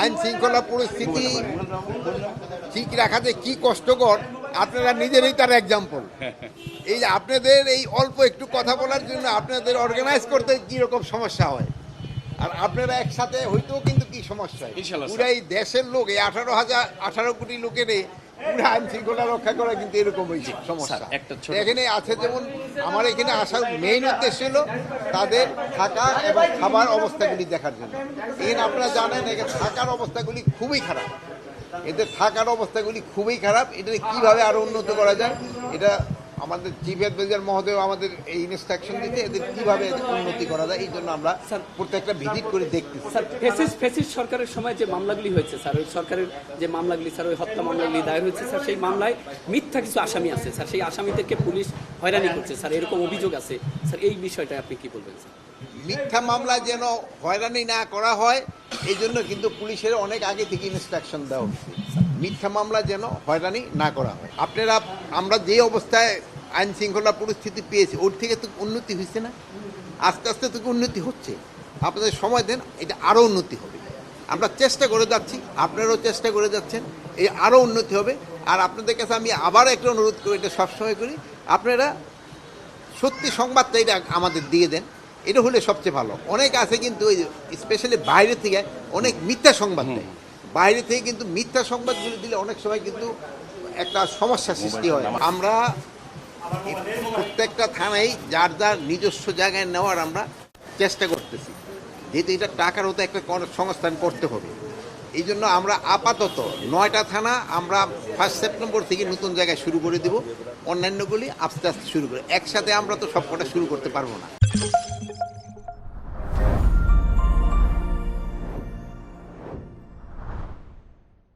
আইন শৃঙ্খলা পরিস্থিতি ঠিক রাখা যে কি কষ্টকর আপনারা নিজেরই তার এক্সাম্পল। এই যে আপনাদের এই অল্প একটু কথা বলার জন্য আপনাদের অর্গানাইজ করতে কীরকম সমস্যা হয়, আর আপনারা একসাথে হইতেও কিন্তু কি সমস্যা হয়। পুরা এই দেশের লোক এই 18 কোটি লোকের পুরা আইন শৃঙ্খলা রক্ষা করা কিন্তু এরকম হয়েছে সমস্যা। এখানে আছে যেমন আমার এখানে আসার মেইন উদ্দেশ্য হলো তাদের থাকা এবং খাবার অবস্থাগুলি দেখার জন্য। এখানে আপনারা জানেন এখানে থাকার অবস্থাগুলি খুবই খারাপ, এদের থাকার অবস্থাগুলি খুবই খারাপ। এটা কিভাবে আরো উন্নত করা যায়, এটা আমাদের চিফ অ্যাডভাইজার মহোদয় আমাদের এই ইনস্ট্রাকশন দিতে এদের কিভাবে উন্নতি করা যায় এই জন্য আমরা প্রত্যেকটা ভিজিট করে দেখতেছি। স্যার ফেসিস্ট সরকারের সময় যে মামলাগুলি হয়েছে স্যার, ওই সরকারের যে মামলাগুলি স্যার, ওই হত্যা মামলাগুলি দায়ের হয়েছে স্যার, সেই মামলায় মিথ্যা কিছু আসামি আছে স্যার, সেই আসামিদেরকে পুলিশ হয়রানি করছে স্যার, এরকম অভিযোগ আছে স্যার। এই বিষয়টা আপনি কি বলবেন স্যার? মিথ্যা মামলা যেন হয়রানি না করা হয় এই জন্য কিন্তু পুলিশের অনেক আগে থেকে ইনস্ট্রাকশন দেওয়া হচ্ছে, মিথ্যা মামলা যেন হয়রানি না করা হয়। আপনারা আমরা যে অবস্থায় আইন শৃঙ্খলা পরিস্থিতি পেয়েছি ওর থেকে তো উন্নতি হয়েছে না, আস্তে আস্তে তো উন্নতি হচ্ছে। আপনাদের সময় দেন, এটা আরও উন্নতি হবে। আমরা চেষ্টা করে যাচ্ছি, আপনারাও চেষ্টা করে যাচ্ছেন, এই আরও উন্নতি হবে। আর আপনাদের কাছে আমি আবার একটা অনুরোধ করি, এটা সবসময় করি, আপনারা সত্যি সংবাদটা এটা আমাদের দিয়ে দেন, এটা হলে সবচেয়ে ভালো। অনেক আছে কিন্তু ওই স্পেশালি বাইরে থেকে অনেক মিথ্যা সংবাদ দেয়, বাইরে থেকে কিন্তু মিথ্যা সংবাদগুলো দিলে অনেক সময় কিন্তু একটা সমস্যা সৃষ্টি হয়। আমরা প্রত্যেকটা থানায় যার যার নিজস্ব জায়গায় নেওয়ার আমরা চেষ্টা করতেছি, যেহেতু এটা টাকার হতো একটা সংস্থান করতে হবে। এই জন্য আমরা আপাতত 9টা থানা আমরা 1 সেপ্টেম্বর থেকে নতুন জায়গায় শুরু করে দেব, অন্যান্যগুলি আস্তে আস্তে শুরু করে। একসাথে আমরা তো সবকটা শুরু করতে পারবো না।